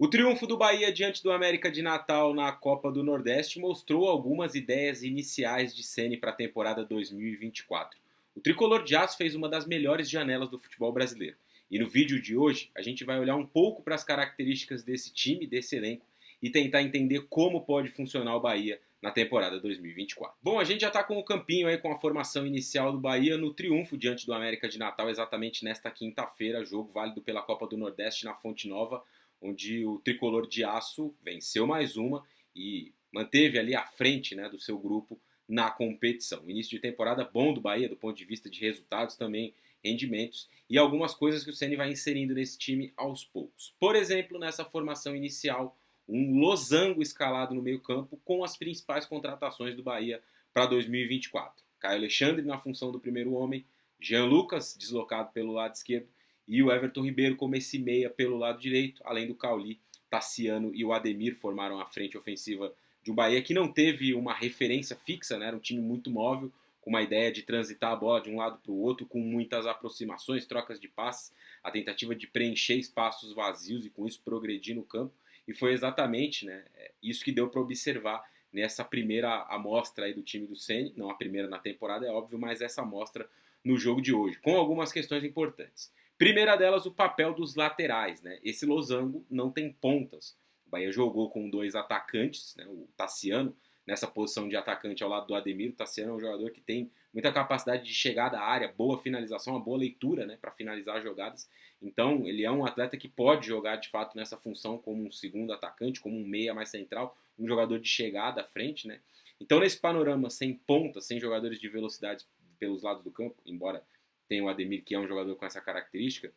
O triunfo do Bahia diante do América de Natal na Copa do Nordeste mostrou algumas ideias iniciais de Ceni para a temporada 2024. O tricolor de aço fez uma das melhores janelas do futebol brasileiro. E no vídeo de hoje, a gente vai olhar um pouco para as características desse time, desse elenco, e tentar entender como pode funcionar o Bahia na temporada 2024. Bom, a gente já está com o campinho aí com a formação inicial do Bahia no triunfo diante do América de Natal exatamente nesta quinta-feira, jogo válido pela Copa do Nordeste na Fonte Nova, onde o tricolor de aço venceu mais uma e manteve ali à frente, né, do seu grupo na competição. Início de temporada bom do Bahia do ponto de vista de resultados, também rendimentos e algumas coisas que o Ceni vai inserindo nesse time aos poucos. Por exemplo, nessa formação inicial, um losango escalado no meio-campo com as principais contratações do Bahia para 2024. Caio Alexandre na função do primeiro homem, Jean Lucas deslocado pelo lado esquerdo e o Everton Ribeiro como esse meia pelo lado direito, além do Cauli, Tassiano e o Ademir formaram a frente ofensiva de um Bahia que não teve uma referência fixa, né? Era um time muito móvel, com uma ideia de transitar a bola de um lado para o outro, com muitas aproximações, trocas de passes, a tentativa de preencher espaços vazios e com isso progredir no campo. E foi exatamente, né, isso que deu para observar nessa primeira amostra aí do time do Ceni, não a primeira na temporada, é óbvio, mas essa amostra no jogo de hoje, com algumas questões importantes. Primeira delas, o papel dos laterais, né? Esse losango não tem pontas. O Bahia jogou com dois atacantes, né? O Tassiano nessa posição de atacante ao lado do Ademir. O Tassiano é um jogador que tem muita capacidade de chegar da área, boa finalização, uma boa leitura, né, para finalizar as jogadas. Então, ele é um atleta que pode jogar de fato nessa função como um segundo atacante, como um meia mais central, um jogador de chegada à frente, né? Então, nesse panorama sem pontas, sem jogadores de velocidade pelos lados do campo, embora tenha o Ademir, que é um jogador com essa característica,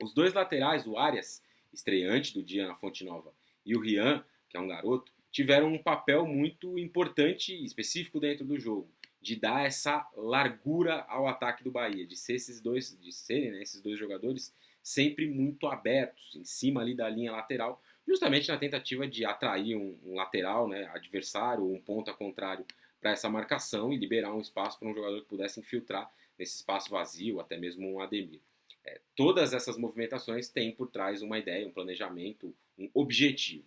os dois laterais, o Arias, estreante do dia na Fonte Nova, e o Rian, que é um garoto, tiveram um papel muito importante e específico dentro do jogo, de dar essa largura ao ataque do Bahia, de ser esses dois, de serem, né, esses dois jogadores sempre muito abertos, em cima ali da linha lateral, justamente na tentativa de atrair um lateral, né, adversário, ou um ponta contrário para essa marcação e liberar um espaço para um jogador que pudesse infiltrar nesse espaço vazio, até mesmo um Ademir. Todas essas movimentações têm por trás uma ideia, um planejamento, um objetivo.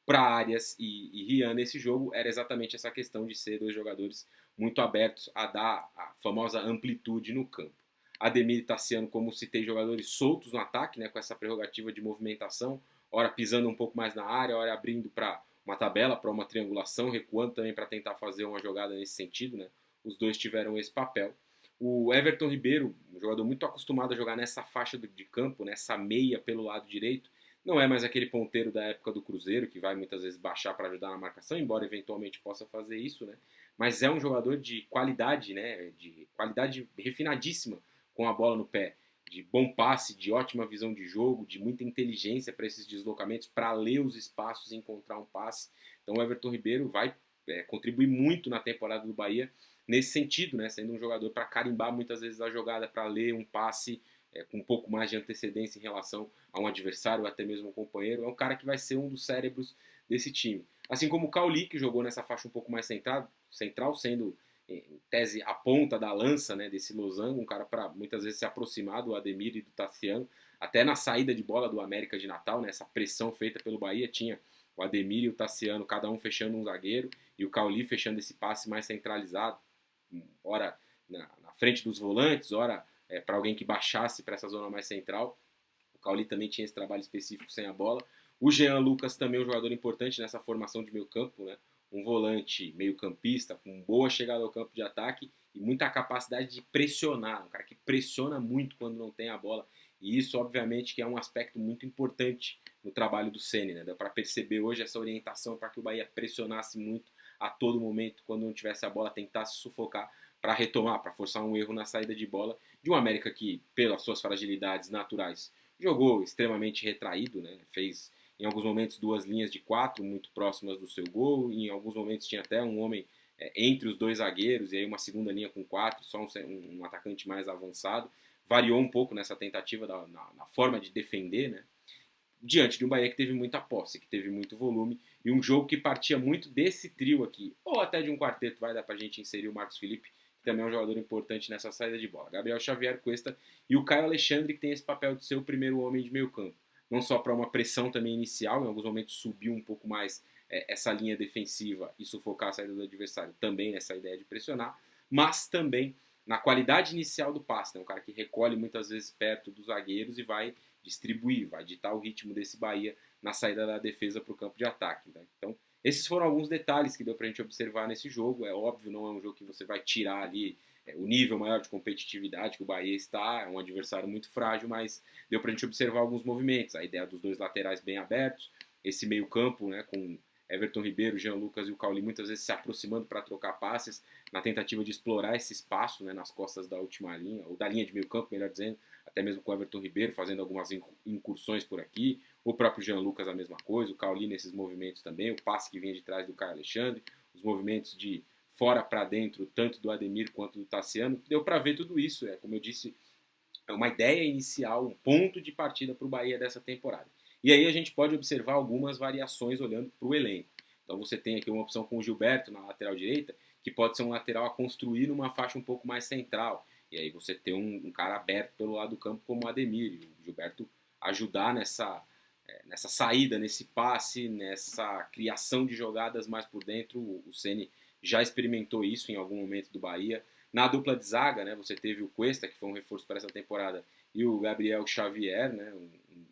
Para Arias e Rian nesse jogo era exatamente essa questão de ser dois jogadores muito abertos a dar a famosa amplitude no campo. Ademir e Tassiano, como citei, jogadores soltos no ataque, né, com essa prerrogativa de movimentação, ora pisando um pouco mais na área, ora abrindo para uma tabela, para uma triangulação, recuando também para tentar fazer uma jogada nesse sentido. Né? Os dois tiveram esse papel. O Everton Ribeiro, um jogador muito acostumado a jogar nessa faixa de campo, nessa meia pelo lado direito, não é mais aquele ponteiro da época do Cruzeiro, que vai muitas vezes baixar para ajudar na marcação, embora eventualmente possa fazer isso, né? Mas é um jogador de qualidade, né? De qualidade refinadíssima com a bola no pé, de bom passe, de ótima visão de jogo, de muita inteligência para esses deslocamentos, para ler os espaços e encontrar um passe. Então o Everton Ribeiro vai contribuir muito na temporada do Bahia nesse sentido, né? Sendo um jogador para carimbar muitas vezes a jogada, para ler um passe com um pouco mais de antecedência em relação a um adversário ou até mesmo um companheiro. É um cara que vai ser um dos cérebros desse time. Assim como o Cauli, que jogou nessa faixa um pouco mais central sendo em tese a ponta da lança, né, desse losango, um cara para muitas vezes se aproximar do Ademir e do Tassiano, até na saída de bola do América de Natal, né, essa pressão feita pelo Bahia, tinha o Ademir e o Tassiano, cada um fechando um zagueiro, e o Cauli fechando esse passe mais centralizado, ora na frente dos volantes, ora para alguém que baixasse para essa zona mais central. O Cauli também tinha esse trabalho específico sem a bola. O Jean Lucas também é um jogador importante nessa formação de meio campo, né? Um volante meio campista, com boa chegada ao campo de ataque e muita capacidade de pressionar, um cara que pressiona muito quando não tem a bola. E isso, obviamente, que é um aspecto muito importante no trabalho do Ceni, né? Dá para perceber hoje essa orientação para que o Bahia pressionasse muito a todo momento, quando não tivesse a bola, tentasse sufocar para retomar, para forçar um erro na saída de bola de um América que, pelas suas fragilidades naturais, jogou extremamente retraído, né? Fez em alguns momentos duas linhas de quatro muito próximas do seu gol, em alguns momentos tinha até um homem entre os dois zagueiros e aí uma segunda linha com quatro, só um atacante mais avançado. Variou um pouco nessa tentativa na forma de defender, né? Diante de um Bahia que teve muita posse, que teve muito volume, e um jogo que partia muito desse trio aqui, ou até de um quarteto, vai dar pra gente inserir o Marcos Felipe, que também é um jogador importante nessa saída de bola. Gabriel Xavier, Cuesta e o Caio Alexandre, que tem esse papel de ser o primeiro homem de meio campo. não só para uma pressão também inicial, em alguns momentos subiu um pouco mais essa linha defensiva e sufocar a saída do adversário, também nessa ideia de pressionar, mas também na qualidade inicial do passe, né? Um cara que recolhe muitas vezes perto dos zagueiros e vai distribuir, vai ditar o ritmo desse Bahia na saída da defesa para o campo de ataque. Né? Então, esses foram alguns detalhes que deu para a gente observar nesse jogo. É óbvio, não é um jogo que você vai tirar ali o nível maior de competitividade que o Bahia está, é um adversário muito frágil, mas deu para a gente observar alguns movimentos. A ideia dos dois laterais bem abertos, esse meio campo, né, com Everton Ribeiro, Jean Lucas e o Cauli muitas vezes se aproximando para trocar passes, na tentativa de explorar esse espaço, né, nas costas da última linha, ou da linha de meio campo, melhor dizendo, até mesmo com o Everton Ribeiro fazendo algumas incursões por aqui, o próprio Jean Lucas a mesma coisa, o Cauli nesses movimentos também, o passe que vinha de trás do Caio Alexandre, os movimentos de fora para dentro, tanto do Ademir quanto do Tassiano, deu para ver tudo isso, como eu disse, é uma ideia inicial, um ponto de partida para o Bahia dessa temporada. E aí a gente pode observar algumas variações olhando para o elenco. Então você tem aqui uma opção com o Gilberto na lateral direita, que pode ser um lateral a construir numa faixa um pouco mais central. E aí você tem um cara aberto pelo lado do campo como o Ademir, e o Gilberto ajudar nessa saída, nesse passe, nessa criação de jogadas mais por dentro. O Ceni já experimentou isso em algum momento do Bahia. Na dupla de zaga, né, você teve o Cuesta, que foi um reforço para essa temporada, e o Gabriel Xavier, né,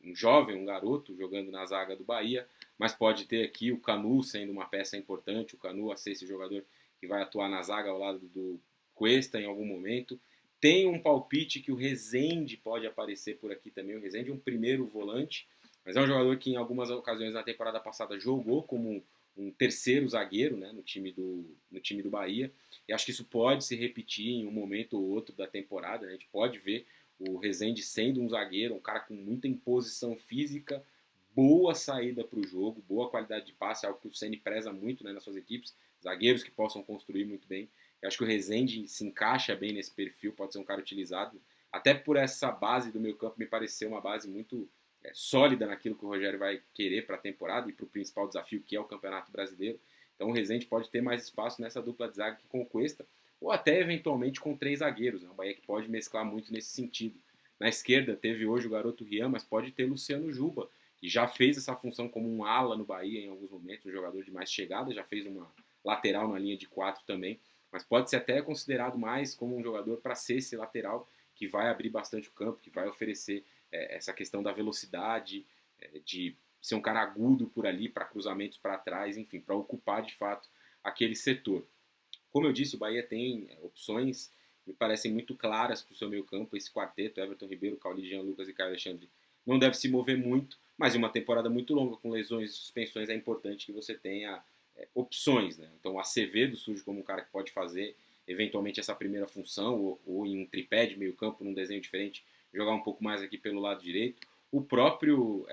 um jovem, um garoto, jogando na zaga do Bahia, mas pode ter aqui o Canu sendo uma peça importante, o Canu a ser esse jogador que vai atuar na zaga ao lado do Cuesta em algum momento. Tem um palpite que o Rezende pode aparecer por aqui também, o Rezende é um primeiro volante, mas é um jogador que em algumas ocasiões na temporada passada jogou como um terceiro zagueiro, né, no time do Bahia, e acho que isso pode se repetir em um momento ou outro da temporada, né? A gente pode ver o Rezende sendo um zagueiro, um cara com muita imposição física, boa saída para o jogo, boa qualidade de passe, algo que o Ceni preza muito, né, nas suas equipes, zagueiros que possam construir muito bem. Eu acho que o Rezende se encaixa bem nesse perfil, pode ser um cara utilizado, até por essa base do meio campo me pareceu uma base muito sólida naquilo que o Rogério vai querer para a temporada e para o principal desafio que é o Campeonato Brasileiro. Então o Rezende pode ter mais espaço nessa dupla de zaga que com o Cuesta, ou até eventualmente com 3 zagueiros. Né? O Bahia que pode mesclar muito nesse sentido. Na esquerda teve hoje o garoto Rian, mas pode ter Luciano Juba, que já fez essa função como um ala no Bahia em alguns momentos, um jogador de mais chegada, já fez uma lateral na linha de 4 também, mas pode ser até considerado mais como um jogador para ser esse lateral que vai abrir bastante o campo, que vai oferecer essa questão da velocidade, de ser um cara agudo por ali, para cruzamentos para trás, enfim, para ocupar de fato aquele setor. Como eu disse, o Bahia tem opções me parecem muito claras para o seu meio campo. Esse quarteto, Everton Ribeiro, Cauli, Jean Lucas e Caio Alexandre, não deve se mover muito, mas em uma temporada muito longa, com lesões e suspensões, é importante que você tenha opções. Né? Então o Acevedo surge como um cara que pode fazer eventualmente essa primeira função, ou em um tripé de meio campo, num desenho diferente, jogar um pouco mais aqui pelo lado direito. O próprio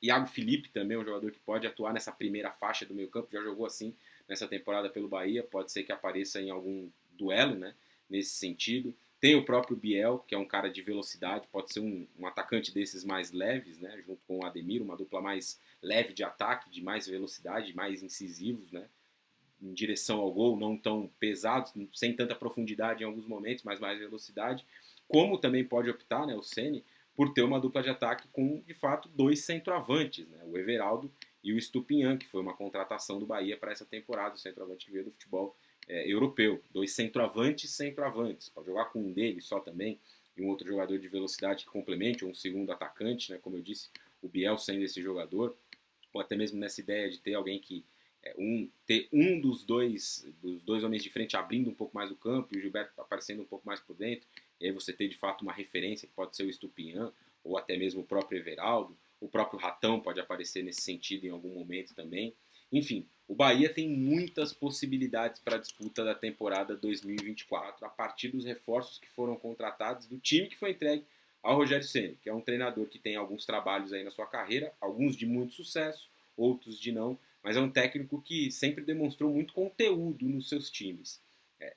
Iago Felipe também é um jogador que pode atuar nessa primeira faixa do meio campo, já jogou assim nessa temporada pelo Bahia, pode ser que apareça em algum duelo, né, nesse sentido. Tem o próprio Biel, que é um cara de velocidade, pode ser um atacante desses mais leves, né, junto com o Ademir, uma dupla mais leve de ataque, de mais velocidade, mais incisivos, né, em direção ao gol, não tão pesados, sem tanta profundidade em alguns momentos, mas mais velocidade. Como também pode optar, né, o Ceni, por ter uma dupla de ataque com, de fato, 2 centroavantes, né, o Everaldo e o Estupinhan, que foi uma contratação do Bahia para essa temporada, o centroavante que veio do futebol europeu. 2 centroavantes, pode jogar com um deles só também, e um outro jogador de velocidade que complemente, ou um segundo atacante, né, como eu disse, o Biel sendo esse jogador, ou até mesmo nessa ideia de ter alguém que ter um dos dois homens de frente abrindo um pouco mais o campo e o Gilberto aparecendo um pouco mais por dentro, e aí você ter de fato uma referência que pode ser o Estupinhan, ou até mesmo o próprio Everaldo, o próprio Ratão pode aparecer nesse sentido em algum momento também. Enfim, o Bahia tem muitas possibilidades para a disputa da temporada 2024 a partir dos reforços que foram contratados do time que foi entregue ao Rogério Ceni, que é um treinador que tem alguns trabalhos aí na sua carreira, alguns de muito sucesso, outros de não, mas é um técnico que sempre demonstrou muito conteúdo nos seus times.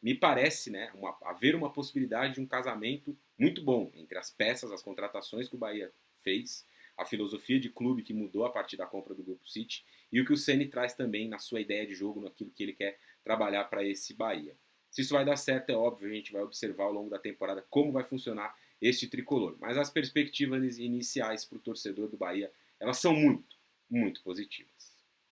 Me parece, né, haver uma possibilidade de um casamento muito bom entre as peças, as contratações que o Bahia fez, a filosofia de clube que mudou a partir da compra do Grupo City e o que o Ceni traz também na sua ideia de jogo, naquilo que ele quer trabalhar para esse Bahia. Se isso vai dar certo, é óbvio, a gente vai observar ao longo da temporada como vai funcionar este tricolor. Mas as perspectivas iniciais para o torcedor do Bahia, elas são muito, muito positivas.